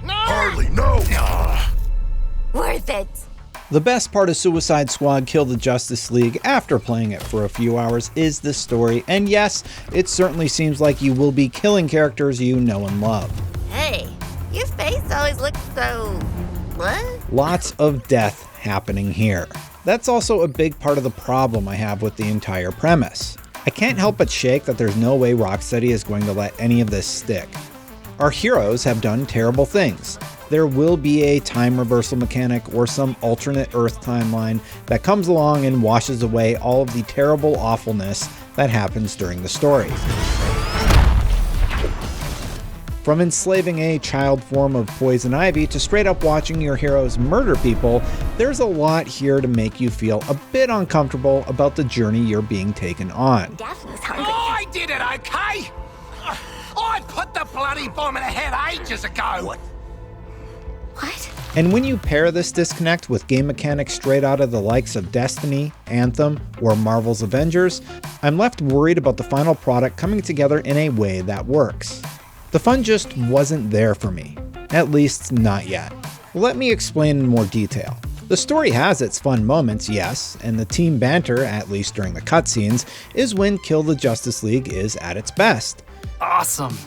Harley, no! Worth it. The best part of Suicide Squad Kill the Justice League after playing it for a few hours is the story, and yes, it certainly seems like you will be killing characters you know and love. Hey, your face always looks so... what? Lots of death happening here. That's also a big part of the problem I have with the entire premise. I can't help but shake that there's no way Rocksteady is going to let any of this stick. Our heroes have done terrible things. There will be a time reversal mechanic or some alternate Earth timeline that comes along and washes away all of the terrible awfulness that happens during the story. From enslaving a child form of Poison Ivy to straight up watching your heroes murder people, there's a lot here to make you feel a bit uncomfortable about the journey you're being taken on. Daphne's hungry. I did it, okay? I put the bloody bomb in her head ages ago! What? And when you pair this disconnect with game mechanics straight out of the likes of Destiny, Anthem, or Marvel's Avengers, I'm left worried about the final product coming together in a way that works. The fun just wasn't there for me. At least, not yet. Let me explain in more detail. The story has its fun moments, yes, and the team banter, at least during the cutscenes, is when Kill the Justice League is at its best. Awesome.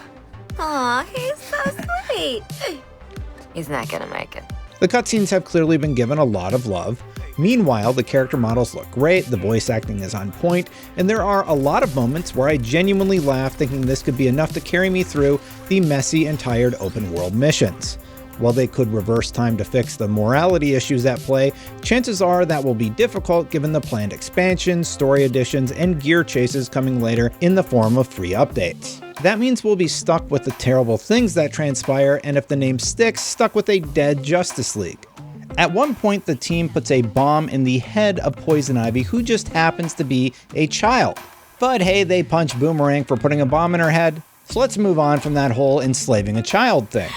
Aw, he's so sweet. He's not gonna make it. The cutscenes have clearly been given a lot of love. Meanwhile, the character models look great, the voice acting is on point, and there are a lot of moments where I genuinely laugh thinking this could be enough to carry me through the messy and tired open world missions. While they could reverse time to fix the morality issues at play, chances are that will be difficult given the planned expansions, story additions, and gear chases coming later in the form of free updates. That means we'll be stuck with the terrible things that transpire, and if the name sticks, stuck with a dead Justice League. At one point, the team puts a bomb in the head of Poison Ivy, who just happens to be a child. But hey, they punch Boomerang for putting a bomb in her head. So let's move on from that whole enslaving a child thing.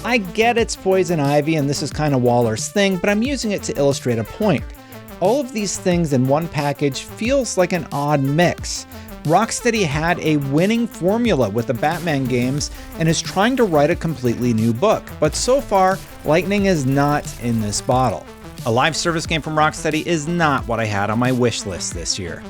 I get it's Poison Ivy and this is kind of Waller's thing, but I'm using it to illustrate a point. All of these things in one package feels like an odd mix. Rocksteady had a winning formula with the Batman games and is trying to write a completely new book, but so far, lightning is not in this bottle. A live service game from Rocksteady is not what I had on my wish list this year.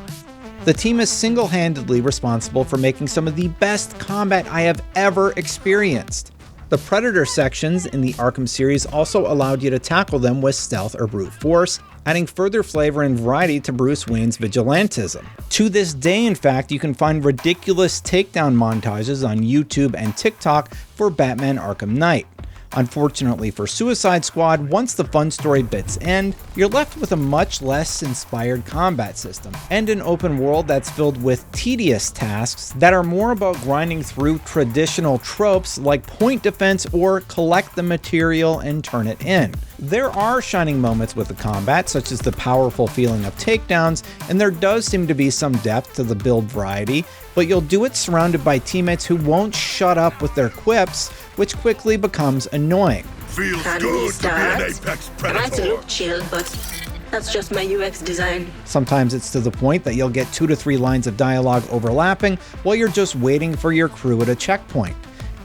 The team is single-handedly responsible for making some of the best combat I have ever experienced. The Predator sections in the Arkham series also allowed you to tackle them with stealth or brute force, adding further flavor and variety to Bruce Wayne's vigilantism. To this day, in fact, you can find ridiculous takedown montages on YouTube and TikTok for Batman Arkham Knight. Unfortunately for Suicide Squad, once the fun story bits end, you're left with a much less inspired combat system, and an open world that's filled with tedious tasks that are more about grinding through traditional tropes like point defense or collect the material and turn it in. There are shining moments with the combat, such as the powerful feeling of takedowns, and there does seem to be some depth to the build variety, but you'll do it surrounded by teammates who won't shut up with their quips, which quickly becomes annoying. Feels good to be an apex I might predator. look chill, but that's just my UX design. Sometimes it's to the point that you'll get 2 to 3 lines of dialogue overlapping while you're just waiting for your crew at a checkpoint.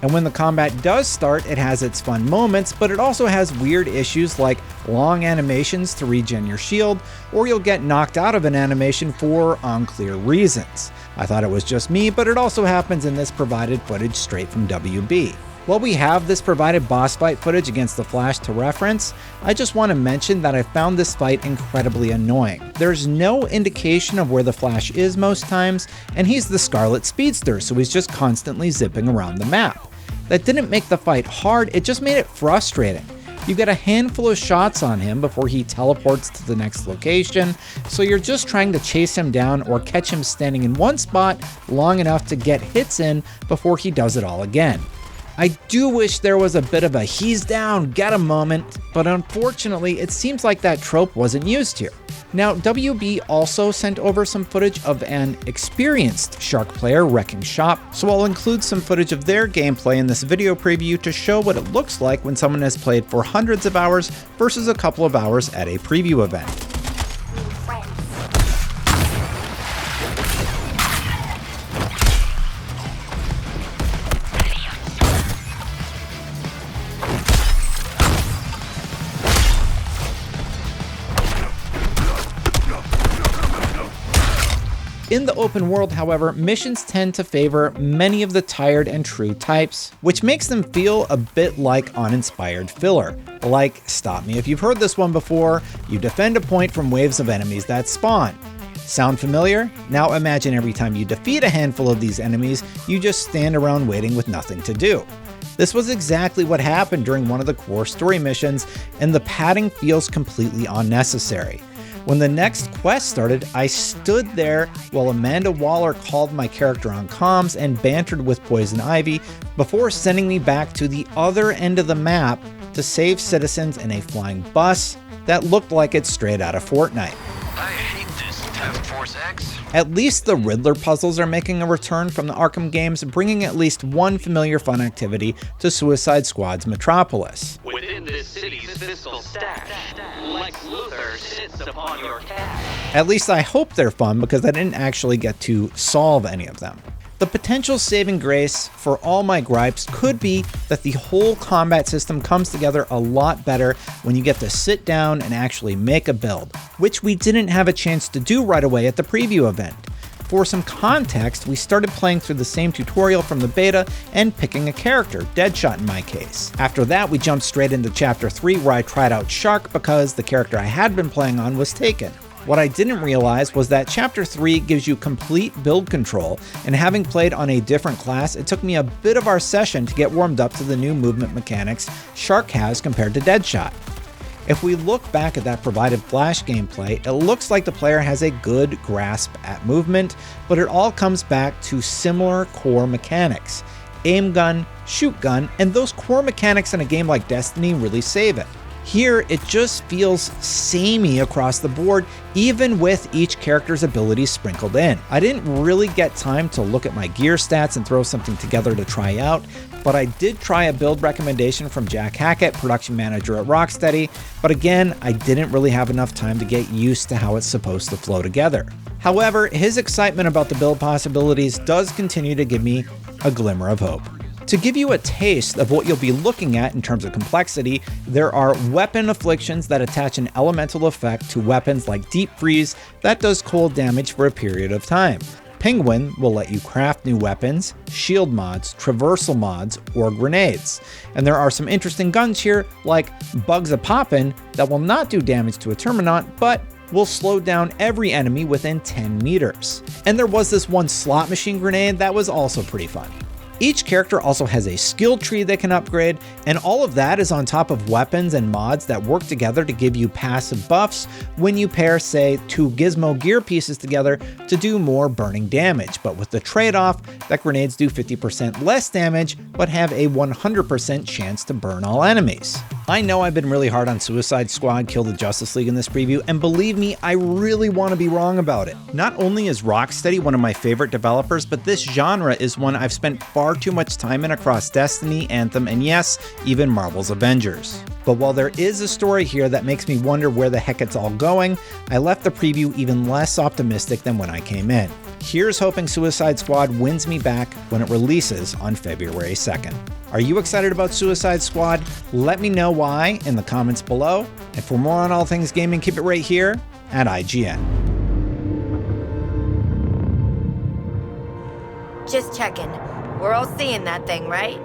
And when the combat does start, it has its fun moments, but it also has weird issues like long animations to regen your shield, or you'll get knocked out of an animation for unclear reasons. I thought it was just me, but it also happens in this provided footage straight from WB. While we have this provided boss fight footage against the Flash to reference, I just want to mention that I found this fight incredibly annoying. There's no indication of where the Flash is most times, and he's the Scarlet Speedster, so he's just constantly zipping around the map. That didn't make the fight hard, it just made it frustrating. You get a handful of shots on him before he teleports to the next location, so you're just trying to chase him down or catch him standing in one spot long enough to get hits in before he does it all again. I do wish there was a bit of a he's down, get him moment, but unfortunately it seems like that trope wasn't used here. Now, WB also sent over some footage of an experienced Shark player wrecking shop, so I'll include some footage of their gameplay in this video preview to show what it looks like when someone has played for hundreds of hours versus a couple of hours at a preview event. In the open world, however, missions tend to favor many of the tired and true types, which makes them feel a bit like uninspired filler. Like, stop me if you've heard this one before, you defend a point from waves of enemies that spawn. Sound familiar? Now imagine every time you defeat a handful of these enemies, you just stand around waiting with nothing to do. This was exactly what happened during one of the core story missions, and the padding feels completely unnecessary. When the next quest started, I stood there while Amanda Waller called my character on comms and bantered with Poison Ivy before sending me back to the other end of the map to save citizens in a flying bus that looked like it's straight out of Fortnite. I hate this, Task Force X. At least the Riddler puzzles are making a return from the Arkham games, bringing at least one familiar fun activity to Suicide Squad's Metropolis. Within this city's fiscal stash, Lex Luthor sits upon your cash. At least I hope they're fun because I didn't actually get to solve any of them. The potential saving grace for all my gripes could be that the whole combat system comes together a lot better when you get to sit down and actually make a build, which we didn't have a chance to do right away at the preview event. For some context, we started playing through the same tutorial from the beta and picking a character, Deadshot in my case. After that, we jumped straight into Chapter 3 where I tried out Shark because the character I had been playing on was taken. What I didn't realize was that Chapter 3 gives you complete build control, and having played on a different class, it took me a bit of our session to get warmed up to the new movement mechanics Shark has compared to Deadshot. If we look back at that provided Flash gameplay, it looks like the player has a good grasp at movement, but it all comes back to similar core mechanics. Aim gun, shoot gun, and those core mechanics in a game like Destiny really save it. Here, it just feels samey across the board, even with each character's abilities sprinkled in. I didn't really get time to look at my gear stats and throw something together to try out, but I did try a build recommendation from Jack Hackett, production manager at Rocksteady, but again, I didn't really have enough time to get used to how it's supposed to flow together. However, his excitement about the build possibilities does continue to give me a glimmer of hope. To give you a taste of what you'll be looking at in terms of complexity, there are weapon afflictions that attach an elemental effect to weapons like Deep Freeze that does cold damage for a period of time. Penguin will let you craft new weapons, shield mods, traversal mods, or grenades. And there are some interesting guns here like Bugs A-Poppin' that will not do damage to a Terminaut, but will slow down every enemy within 10 meters. And there was this one slot machine grenade that was also pretty fun. Each character also has a skill tree they can upgrade, and all of that is on top of weapons and mods that work together to give you passive buffs when you pair, say, 2 gizmo gear pieces together to do more burning damage, but with the trade-off that grenades do 50% less damage, but have a 100% chance to burn all enemies. I know I've been really hard on Suicide Squad Kill the Justice League in this preview, and believe me, I really want to be wrong about it. Not only is Rocksteady one of my favorite developers, but this genre is one I've spent far too much time in across Destiny, Anthem, and yes, even Marvel's Avengers. But while there is a story here that makes me wonder where the heck it's all going, I left the preview even less optimistic than when I came in. Here's hoping Suicide Squad wins me back when it releases on February 2nd. Are you excited about Suicide Squad? Let me know why in the comments below. And for more on all things gaming, keep it right here at IGN. Just checking. We're all seeing that thing, right?